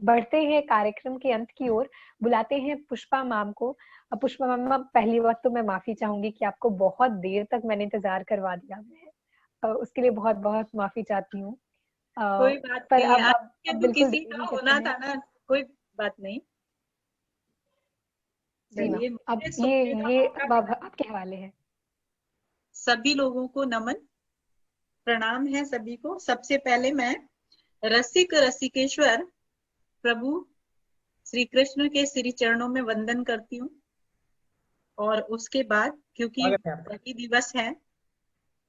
बढ़ते हैं कार्यक्रम के अंत की ओर, बुलाते हैं पुष्पा मैम को। पुष्पा मैम, पहली बात तो मैं माफी चाहूंगी कि आपको बहुत देर तक मैंने इंतजार करवा दिया। मैं उसके लिए बहुत बहुत माफी चाहती हूँ। कोई बात पर नहीं, अब तो बिल्कुल किसी देर का नहीं करते होना हैं। था ना, कोई बात नहीं। जी चलिए, मैम, अब मुझे सुनने का ये मौका अब मिला। आपके हवाले है। सभी लोगों को नमन, प्रणाम है सभी को। सबसे पहले मैं रसिक रसिकेश्वर प्रभु श्री कृष्ण के श्री चरणों में वंदन करती हूँ। और उसके बाद, क्योंकि वही दिवस है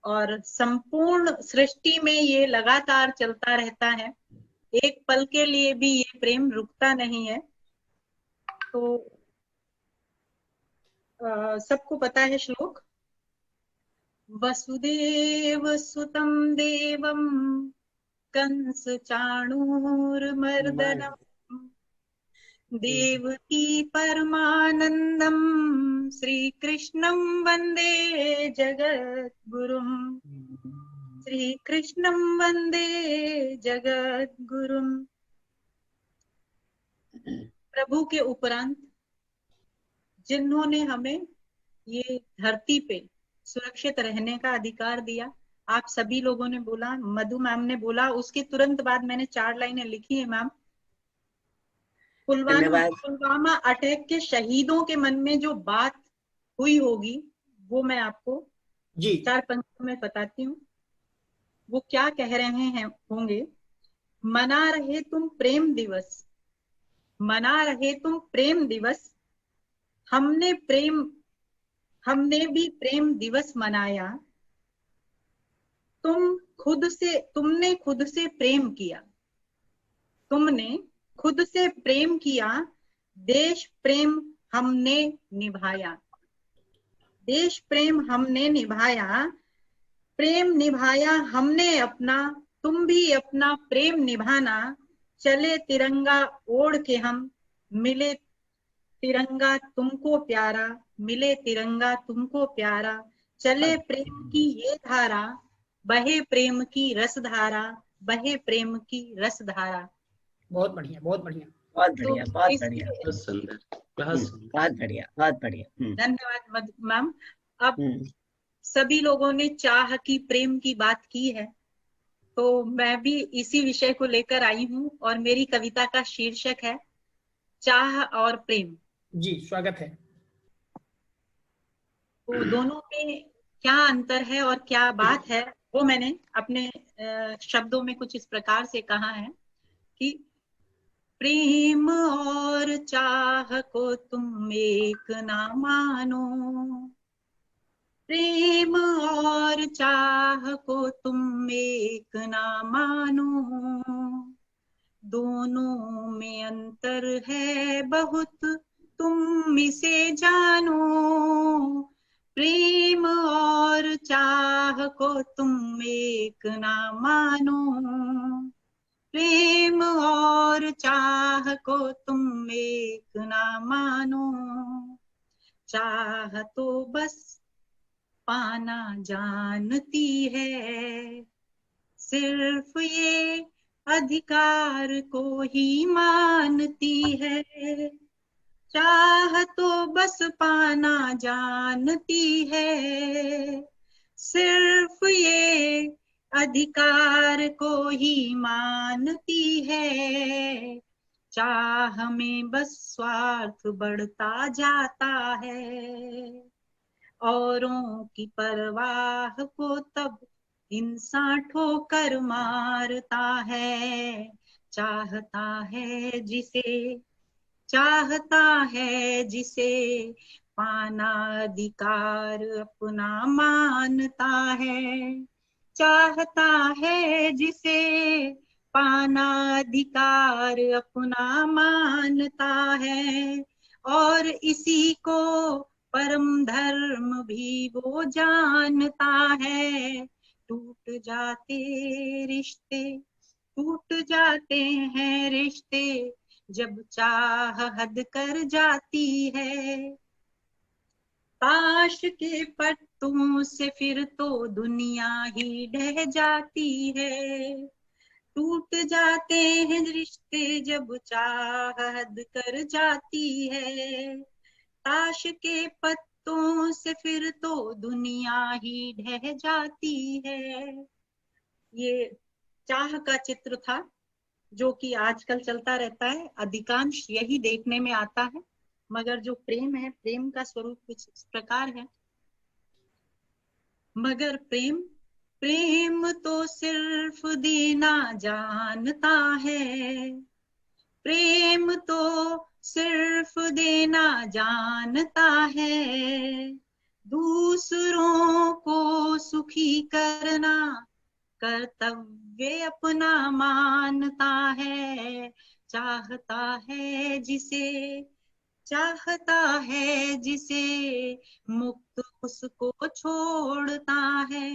और संपूर्ण सृष्टि में ये लगातार चलता रहता है, एक पल के लिए भी ये प्रेम रुकता नहीं है। तो सबको पता है श्लोक, वसुदेव सुतं देवं कंस चाणूरमर्दनम् देवकी परमानंदम श्रीकृष्णं वंदे जगद्गुरुम्। श्रीकृष्णं वंदे जगद्गुरुम्। प्रभु के उपरांत जिन्होंने हमें ये धरती पे सुरक्षित रहने का अधिकार दिया, आप सभी लोगों ने बोला, मधु मैम ने बोला, उसके तुरंत बाद मैंने 4 लाइनें लिखी है मैम। पुलवामा अटैक के शहीदों के मन में जो बात हुई होगी वो मैं आपको 4 पंक्तियों में बताती हूँ। वो क्या कह रहे हैं होंगे। मना रहे तुम प्रेम दिवस, मना रहे तुम प्रेम दिवस, हमने भी प्रेम दिवस मनाया। तुमने खुद से प्रेम किया, तुमने खुद से प्रेम किया, देश प्रेम हमने निभाया, देश प्रेम हमने निभाया, प्रेम निभाया हमने अपना, तुम भी अपना प्रेम निभाना। चले तिरंगा ओढ़ के हम, मिले तिरंगा तुमको प्यारा, मिले तिरंगा तुमको प्यारा। चले प्रेम की ये धारा, बहे प्रेम की रस धारा, बहे प्रेम की रस धारा। बहुत बढ़िया, बहुत बढ़िया, बहुत बढ़िया, बहुत बढ़िया, बहुत सुंदर, बहुत सुंदर, बहुत बढ़िया, बहुत बढ़िया। धन्यवाद मैम। अब सभी लोगों ने चाह की, प्रेम की बात की है, तो मैं भी इसी विषय को लेकर आई हूँ और मेरी कविता का शीर्षक है चाह और प्रेम। जी, स्वागत है। तो दोनों में क्या अंतर है और क्या बात है, वो मैंने अपने शब्दों में कुछ इस प्रकार से कहा है कि प्रेम और चाह को तुम एक ना मानो, प्रेम और चाह को तुम एक ना मानो, दोनों में अंतर है बहुत तुम इसे जानो, प्रेम और चाह को तुम एक ना मानो, प्रेम और चाह को तुम एक ना मानो। चाह तो बस पाना जानती है, सिर्फ ये अधिकार को ही मानती है। चाह तो बस पाना जानती है, सिर्फ ये अधिकार को ही मानती है। चाह में बस स्वार्थ बढ़ता जाता है, औरों की परवाह को तब इंसान ठोकर मारता है। चाहता है जिसे पाना अधिकार अपना मानता है, चाहता है जिसे पाना अधिकार अपना मानता है, और इसी को परम धर्म भी वो जानता है। टूट जाते हैं रिश्ते जब चाह हद कर जाती है। ताश के पत्तों से फिर तो दुनिया ही ढह जाती है, टूट जाते हैं रिश्ते जब चाह हद कर जाती है। ताश के पत्तों से फिर तो दुनिया ही ढह जाती है। ये चाह का चित्र था जो कि आजकल चलता रहता है, अधिकांश यही देखने में आता है। मगर जो प्रेम है, प्रेम का स्वरूप कुछ इस प्रकार है। मगर प्रेम प्रेम तो सिर्फ देना जानता है। प्रेम तो सिर्फ देना जानता है। दूसरों को सुखी करना कर्तव्य अपना मानता है। चाहता है जिसे मुक्त उसको छोड़ता है।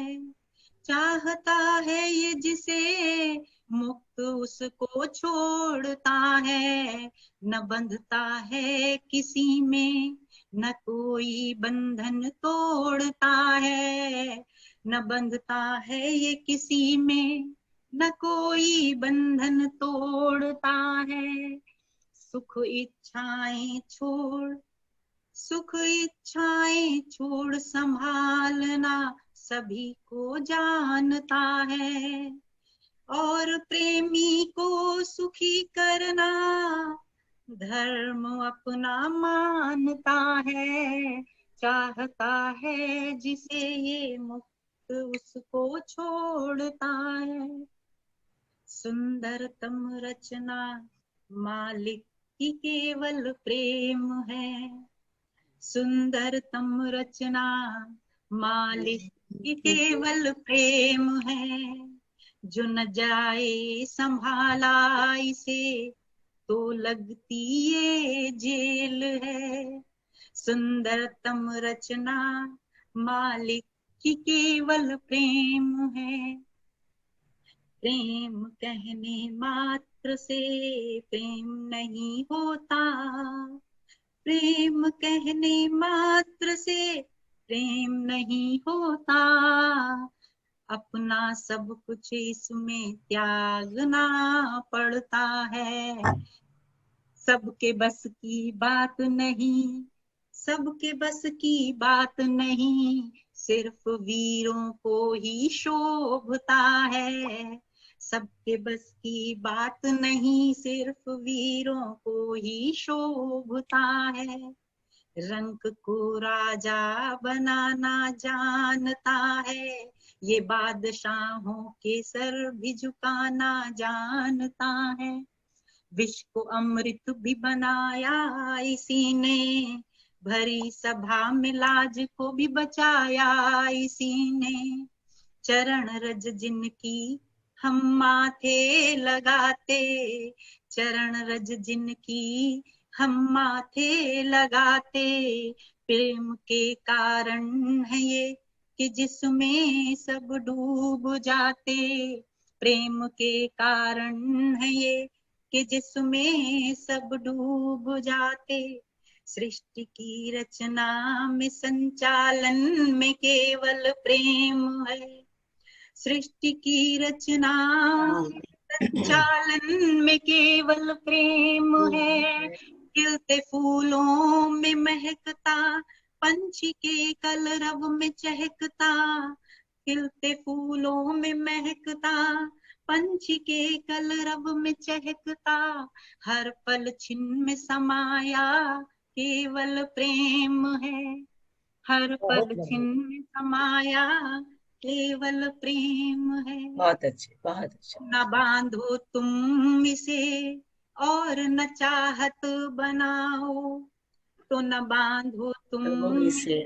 चाहता है ये जिसे मुक्त उसको छोड़ता है। न बंधता है किसी में, न कोई बंधन तोड़ता है। न बंधता है ये किसी में, न कोई बंधन तोड़ता है। सुख इच्छाएं छोड़ संभालना सभी को जानता है। और प्रेमी को सुखी करना धर्म अपना मानता है। चाहता है जिसे ये मुक्त उसको छोड़ता है। सुंदरतम रचना मालिक की केवल प्रेम है। सुंदरतम रचना मालिक की केवल प्रेम है। जो न जाए संभाला इसे तो लगती ये जेल है। सुंदरतम रचना मालिक की केवल प्रेम है। प्रेम कहने मात्र से प्रेम नहीं होता। प्रेम कहने मात्र से प्रेम नहीं होता। अपना सब कुछ इसमें त्यागना पड़ता है। सबके बस की बात नहीं, सबके बस की बात नहीं, सिर्फ वीरों को ही शोभता है। सबके बस की बात नहीं, सिर्फ वीरों को ही शोभता है। रंग को राजा बनाना जानता है, ये बादशाहों के सर भी झुकाना जानता है। विष को अमृत भी बनाया इसी ने, भरी सभा में लाज को भी बचाया इसी ने। चरण रज जिनकी हम माथे लगाते, चरण रज जिनकी हम माथे लगाते, प्रेम के कारण है ये कि जिसमें सब डूब जाते। प्रेम के कारण है ये कि जिसमें सब डूब जाते। सृष्टि की रचना में संचालन में केवल प्रेम है। सृष्टि की रचना संचालन में केवल प्रेम है। खिलते फूलों में महकता, पंछी के कलरव में चहकता। खिलते फूलों में महकता, पंछी के कलरव में चहकता। हर पल छिन में समाया केवल प्रेम है। हर पल छिन में समाया केवल प्रेम है। बहुत अच्छे, बहुत अच्छा। न बांधो तुम इसे और न चाहत बनाओ, तो न बांधो तुम इसे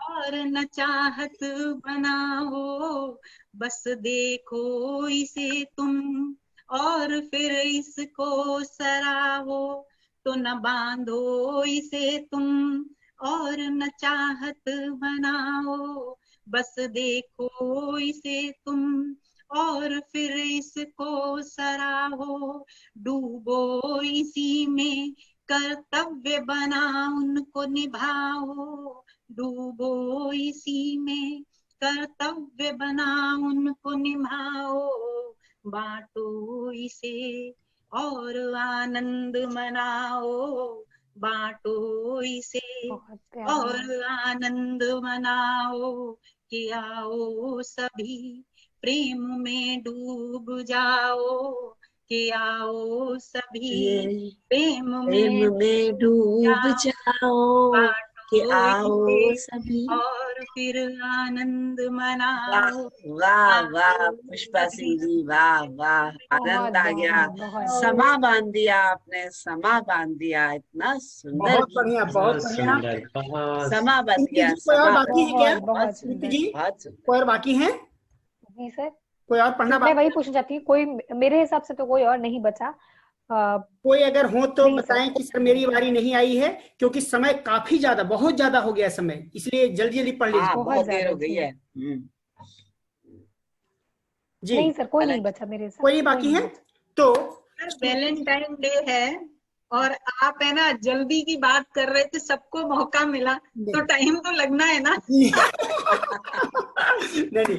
और न चाहत बनाओ। बस देखो इसे तुम और फिर इसको सराहो। तो न बांधो इसे तुम और न चाहत बनाओ। बस देखो इसे तुम और फिर इसको सराहो। डूबो इसी में कर्तव्य बना उनको निभाओ। डूबो इसी में कर्तव्य बना उनको निभाओ। बांटो इसे और आनंद मनाओ, बांटो इसे बहुत प्यारा। और आनंद मनाओ, कि आओ सभी प्रेम में डूब जाओ, कि आओ सभी प्रेम प्रेम में डूब जाओ, कि बांटो आओ इसे सभी। और फिर आनंद वाह मनाओ, वाह वाह आओ पुष्पा सभी सिंह जी, वाह वाह, बहुत आनंद आ गया। बहुत बहुत समा बांध दिया आपने, समा बांध दिया, इतना सुंदर बहुत गीत। बढ़िया, बहुत बहुत बढ़िया। सुंदर, बहुत समा बन कीर्ति गया, जी, कोई और समा बाकी बन है गया, क्या? बहुत बहुत बहुत कीर्ति सुंदर। जी, बहुत सुंदर। कोई और बाकी है? जी सर, कोई और पढ़ना मैं बाकी वही है? पूछना चाहती हूँ, कोई मेरे हिसाब से तो कोई और नहीं बचा। कोई अगर हो तो नहीं सर। बताएं कि सर मेरी बारी नहीं आई है, क्योंकि समय काफी ज्यादा, बहुत ज्यादा हो गया समय, इसलिए जल्दी जल्दी पढ़ लीजिए। हाँ बहुत बहुत देर ज्यादा हो गई जी। है। जी, नहीं सर, कोई नहीं अलग बचा मेरे हिसाब कोई से, कोई बाकी नहीं है? बचा। तो सर वैलेंटाइन डे है और आप है ना जल्दी की बात कर रहे थे, सबको मौका मिला तो टाइम तो लगना है ना। नहीं नहीं,